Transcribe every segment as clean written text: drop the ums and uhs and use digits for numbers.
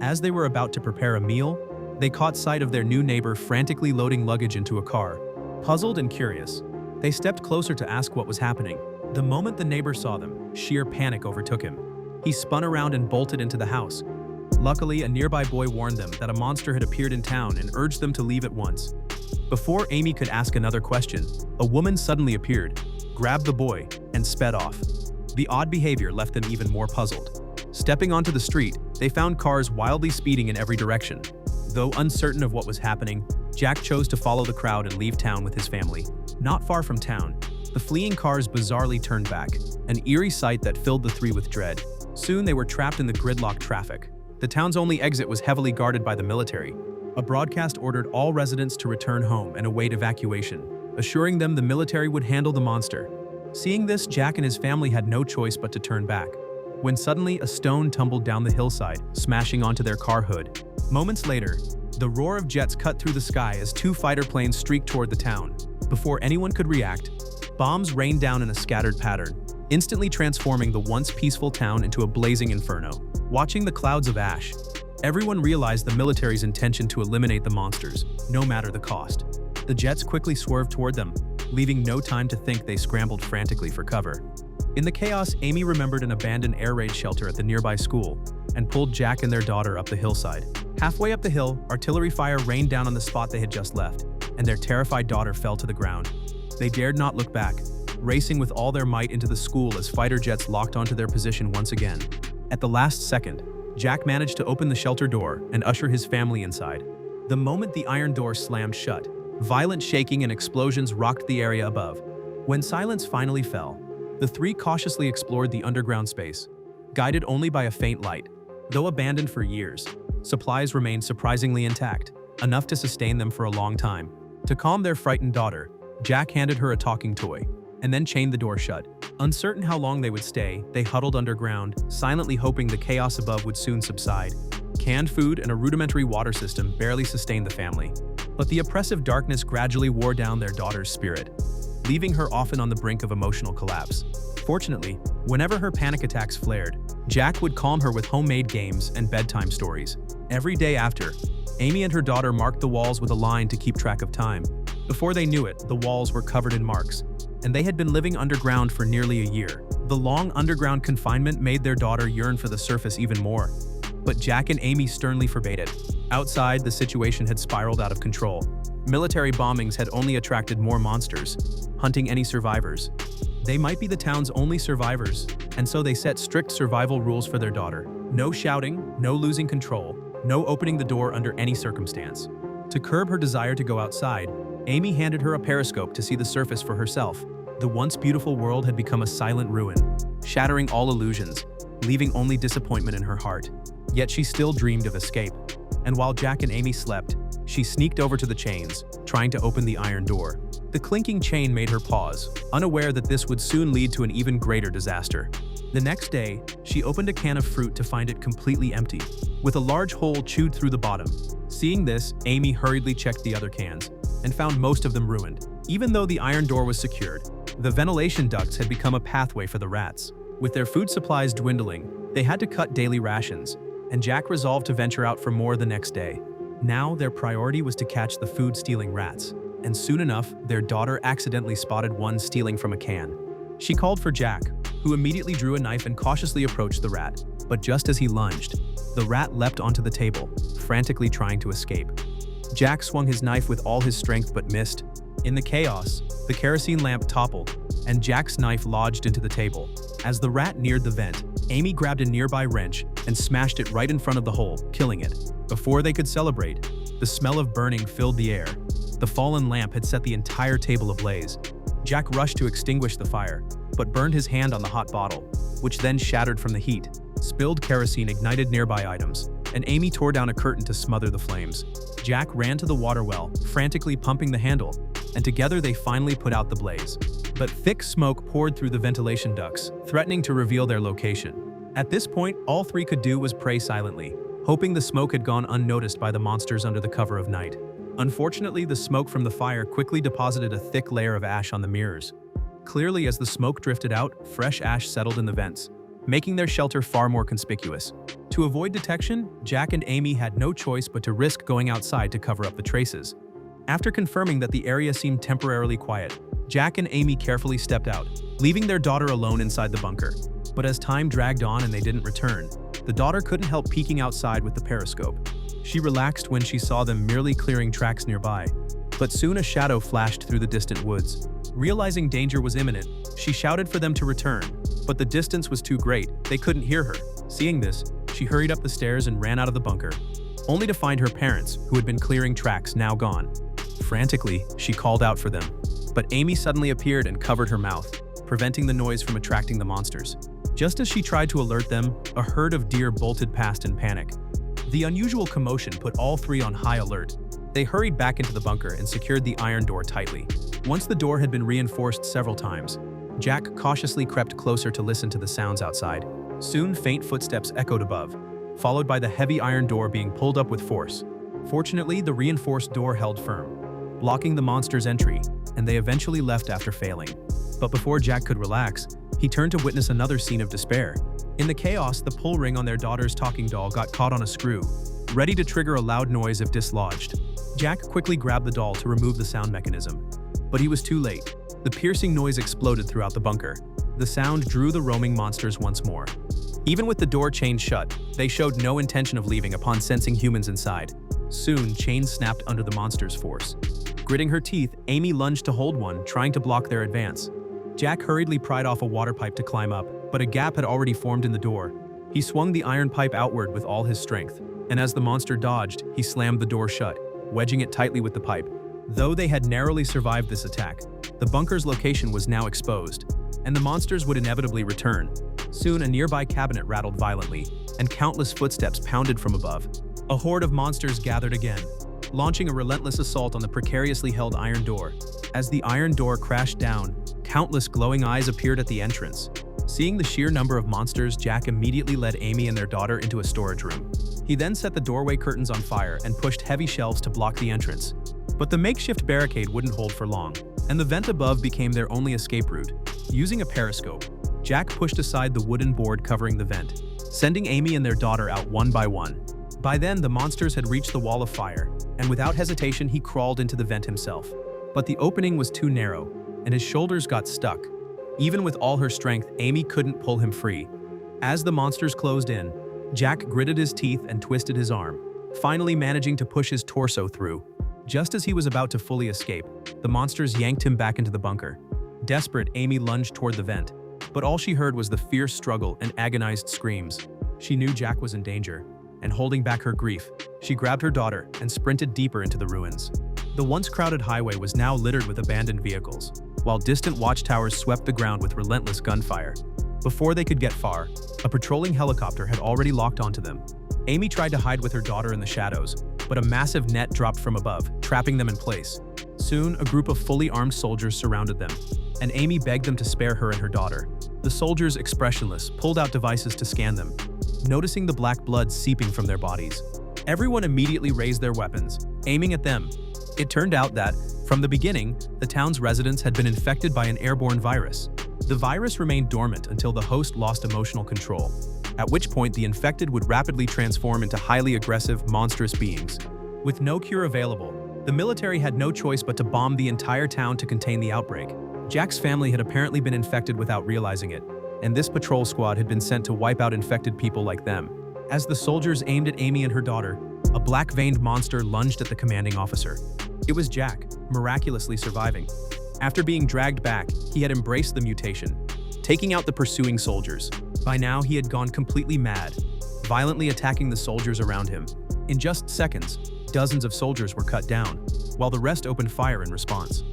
As they were about to prepare a meal, they caught sight of their new neighbor frantically loading luggage into a car. Puzzled and curious, they stepped closer to ask what was happening. The moment the neighbor saw them, sheer panic overtook him. He spun around and bolted into the house. Luckily, a nearby boy warned them that a monster had appeared in town and urged them to leave at once. Before Amy could ask another question, a woman suddenly appeared, grabbed the boy, and sped off. The odd behavior left them even more puzzled. Stepping onto the street, they found cars wildly speeding in every direction. Though uncertain of what was happening, Jack chose to follow the crowd and leave town with his family. Not far from town, the fleeing cars bizarrely turned back, an eerie sight that filled the three with dread. Soon they were trapped in the gridlocked traffic. The town's only exit was heavily guarded by the military. A broadcast ordered all residents to return home and await evacuation, assuring them the military would handle the monster. Seeing this, Jack and his family had no choice but to turn back, when suddenly a stone tumbled down the hillside, smashing onto their car hood. Moments later, the roar of jets cut through the sky as two fighter planes streaked toward the town. Before anyone could react, bombs rained down in a scattered pattern, instantly transforming the once peaceful town into a blazing inferno. Watching the clouds of ash, everyone realized the military's intention to eliminate the monsters, no matter the cost. The jets quickly swerved toward them, leaving no time to think. They scrambled frantically for cover. In the chaos, Amy remembered an abandoned air raid shelter at the nearby school and pulled Jack and their daughter up the hillside. Halfway up the hill, artillery fire rained down on the spot they had just left, and their terrified daughter fell to the ground. They dared not look back, racing with all their might into the school as fighter jets locked onto their position once again. At the last second, Jack managed to open the shelter door and usher his family inside. The moment the iron door slammed shut, violent shaking and explosions rocked the area above. When silence finally fell, the three cautiously explored the underground space, guided only by a faint light. Though abandoned for years, supplies remained surprisingly intact, enough to sustain them for a long time. To calm their frightened daughter, Jack handed her a talking toy, and then chained the door shut. Uncertain how long they would stay, they huddled underground, silently hoping the chaos above would soon subside. Canned food and a rudimentary water system barely sustained the family, but the oppressive darkness gradually wore down their daughter's spirit, leaving her often on the brink of emotional collapse. Fortunately, whenever her panic attacks flared, Jack would calm her with homemade games and bedtime stories. Every day after, Amy and her daughter marked the walls with a line to keep track of time. Before they knew it, the walls were covered in marks, and they had been living underground for nearly a year. The long underground confinement made their daughter yearn for the surface even more, but Jack and Amy sternly forbade it. Outside, the situation had spiraled out of control. Military bombings had only attracted more monsters, hunting any survivors. They might be the town's only survivors, and so they set strict survival rules for their daughter. No shouting, no losing control, no opening the door under any circumstance. To curb her desire to go outside, Amy handed her a periscope to see the surface for herself. The once beautiful world had become a silent ruin, shattering all illusions, leaving only disappointment in her heart. Yet she still dreamed of escape. And while Jack and Amy slept, she sneaked over to the chains, trying to open the iron door. The clinking chain made her pause, unaware that this would soon lead to an even greater disaster. The next day, she opened a can of fruit to find it completely empty, with a large hole chewed through the bottom. Seeing this, Amy hurriedly checked the other cans, and found most of them ruined. Even though the iron door was secured, the ventilation ducts had become a pathway for the rats. With their food supplies dwindling, they had to cut daily rations, and Jack resolved to venture out for more the next day. Now their priority was to catch the food-stealing rats, and soon enough, their daughter accidentally spotted one stealing from a can. She called for Jack, who immediately drew a knife and cautiously approached the rat. But just as he lunged, the rat leapt onto the table, frantically trying to escape. Jack swung his knife with all his strength but missed. In the chaos, the kerosene lamp toppled, and Jack's knife lodged into the table. As the rat neared the vent, Amy grabbed a nearby wrench and smashed it right in front of the hole, killing it. Before they could celebrate, the smell of burning filled the air. The fallen lamp had set the entire table ablaze. Jack rushed to extinguish the fire, but burned his hand on the hot bottle, which then shattered from the heat. Spilled kerosene ignited nearby items, and Amy tore down a curtain to smother the flames. Jack ran to the water well, frantically pumping the handle, and together they finally put out the blaze. But thick smoke poured through the ventilation ducts, threatening to reveal their location. At this point, all three could do was pray silently, hoping the smoke had gone unnoticed by the monsters under the cover of night. Unfortunately, the smoke from the fire quickly deposited a thick layer of ash on the mirrors. Clearly, as the smoke drifted out, fresh ash settled in the vents, making their shelter far more conspicuous. To avoid detection, Jack and Amy had no choice but to risk going outside to cover up the traces. After confirming that the area seemed temporarily quiet, Jack and Amy carefully stepped out, leaving their daughter alone inside the bunker. But as time dragged on and they didn't return, the daughter couldn't help peeking outside with the periscope. She relaxed when she saw them merely clearing tracks nearby. But soon a shadow flashed through the distant woods. Realizing danger was imminent, she shouted for them to return, but the distance was too great, they couldn't hear her. Seeing this, she hurried up the stairs and ran out of the bunker, only to find her parents, who had been clearing tracks, now gone. Frantically, she called out for them, but Amy suddenly appeared and covered her mouth, preventing the noise from attracting the monsters. Just as she tried to alert them, a herd of deer bolted past in panic. The unusual commotion put all three on high alert. They hurried back into the bunker and secured the iron door tightly. Once the door had been reinforced several times, Jack cautiously crept closer to listen to the sounds outside. Soon, faint footsteps echoed above, followed by the heavy iron door being pulled up with force. Fortunately, the reinforced door held firm, blocking the monster's entry, and they eventually left after failing. But before Jack could relax, he turned to witness another scene of despair. In the chaos, the pull ring on their daughter's talking doll got caught on a screw, ready to trigger a loud noise if dislodged. Jack quickly grabbed the doll to remove the sound mechanism, but he was too late. The piercing noise exploded throughout the bunker. The sound drew the roaming monsters once more. Even with the door chained shut, they showed no intention of leaving upon sensing humans inside. Soon, chains snapped under the monster's force. Gritting her teeth, Amy lunged to hold one, trying to block their advance. Jack hurriedly pried off a water pipe to climb up, but a gap had already formed in the door. He swung the iron pipe outward with all his strength, and as the monster dodged, he slammed the door shut, wedging it tightly with the pipe. Though they had narrowly survived this attack, the bunker's location was now exposed, and the monsters would inevitably return. Soon, a nearby cabinet rattled violently, and countless footsteps pounded from above. A horde of monsters gathered again, launching a relentless assault on the precariously held iron door. As the iron door crashed down, countless glowing eyes appeared at the entrance. Seeing the sheer number of monsters, Jack immediately led Amy and their daughter into a storage room. He then set the doorway curtains on fire and pushed heavy shelves to block the entrance. But the makeshift barricade wouldn't hold for long, and the vent above became their only escape route. Using a periscope, Jack pushed aside the wooden board covering the vent, sending Amy and their daughter out one by one. By then, the monsters had reached the wall of fire, and without hesitation, he crawled into the vent himself. But the opening was too narrow, and his shoulders got stuck. Even with all her strength, Amy couldn't pull him free. As the monsters closed in, Jack gritted his teeth and twisted his arm, finally managing to push his torso through. Just as he was about to fully escape, the monsters yanked him back into the bunker. Desperate, Amy lunged toward the vent, but all she heard was the fierce struggle and agonized screams. She knew Jack was in danger, and holding back her grief, she grabbed her daughter and sprinted deeper into the ruins. The once crowded highway was now littered with abandoned vehicles, while distant watchtowers swept the ground with relentless gunfire. Before they could get far, a patrolling helicopter had already locked onto them. Amy tried to hide with her daughter in the shadows, but a massive net dropped from above, trapping them in place. Soon, a group of fully armed soldiers surrounded them, and Amy begged them to spare her and her daughter. The soldiers, expressionless, pulled out devices to scan them, noticing the black blood seeping from their bodies. Everyone immediately raised their weapons, aiming at them. It turned out that, from the beginning, the town's residents had been infected by an airborne virus. The virus remained dormant until the host lost emotional control, at which point the infected would rapidly transform into highly aggressive, monstrous beings. With no cure available, the military had no choice but to bomb the entire town to contain the outbreak. Jack's family had apparently been infected without realizing it, and this patrol squad had been sent to wipe out infected people like them. As the soldiers aimed at Amy and her daughter, a black-veined monster lunged at the commanding officer. It was Jack, miraculously surviving. After being dragged back, he had embraced the mutation, taking out the pursuing soldiers. By now, he had gone completely mad, violently attacking the soldiers around him. In just seconds, dozens of soldiers were cut down, while the rest opened fire in response.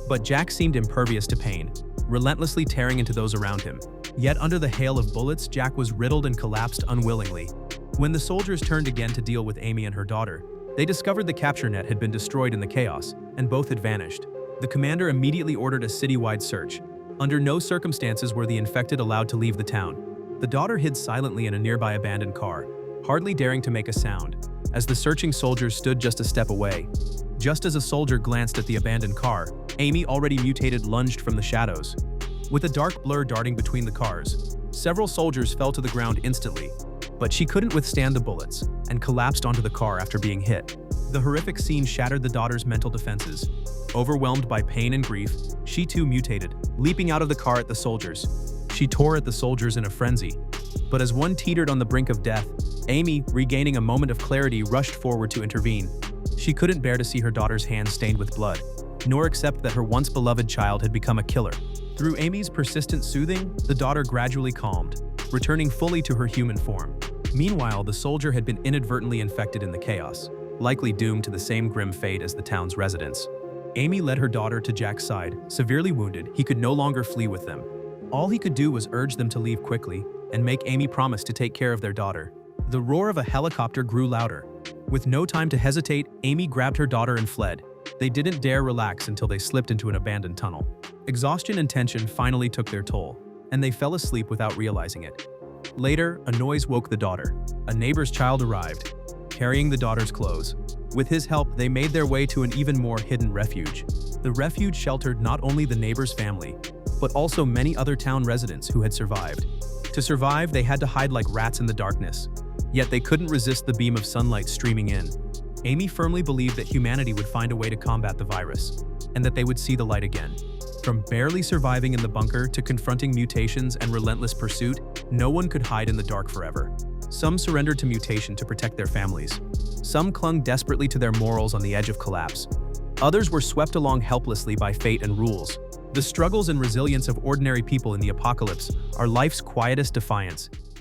But Jack seemed impervious to pain, relentlessly tearing into those around him. Yet under the hail of bullets, Jack was riddled and collapsed unwillingly. When the soldiers turned again to deal with Amy and her daughter, they discovered the capture net had been destroyed in the chaos, and both had vanished. The commander immediately ordered a citywide search. Under no circumstances were the infected allowed to leave the town. The daughter hid silently in a nearby abandoned car, hardly daring to make a sound, as the searching soldiers stood just a step away. Just as a soldier glanced at the abandoned car, Amy, already mutated, lunged from the shadows. With a dark blur darting between the cars, Several soldiers fell to the ground instantly, but she couldn't withstand the bullets and collapsed onto the car after being hit. The horrific scene shattered the daughter's mental defenses. Overwhelmed by pain and grief, she too mutated, leaping out of the car at the soldiers. She tore at the soldiers in a frenzy. But as one teetered on the brink of death, Amy, regaining a moment of clarity, rushed forward to intervene. She couldn't bear to see her daughter's hands stained with blood, nor accept that her once beloved child had become a killer. Through Amy's persistent soothing, the daughter gradually calmed, returning fully to her human form. Meanwhile, the soldier had been inadvertently infected in the chaos, likely doomed to the same grim fate as the town's residents. Amy led her daughter to Jack's side. Severely wounded, he could no longer flee with them. All he could do was urge them to leave quickly and make Amy promise to take care of their daughter. The roar of a helicopter grew louder. With no time to hesitate, Amy grabbed her daughter and fled. They didn't dare relax until they slipped into an abandoned tunnel. Exhaustion and tension finally took their toll, and they fell asleep without realizing it. Later, a noise woke the daughter. A neighbor's child arrived, carrying the daughter's clothes. With his help, they made their way to an even more hidden refuge. The refuge sheltered not only the neighbor's family, but also many other town residents who had survived. To survive, they had to hide like rats in the darkness. Yet they couldn't resist the beam of sunlight streaming in. Amy firmly believed that humanity would find a way to combat the virus, and that they would see the light again. From barely surviving in the bunker to confronting mutations and relentless pursuit, no one could hide in the dark forever. Some surrendered to mutation to protect their families. Some clung desperately to their morals on the edge of collapse. Others were swept along helplessly by fate and rules. The struggles and resilience of ordinary people in the apocalypse are life's quietest defiance,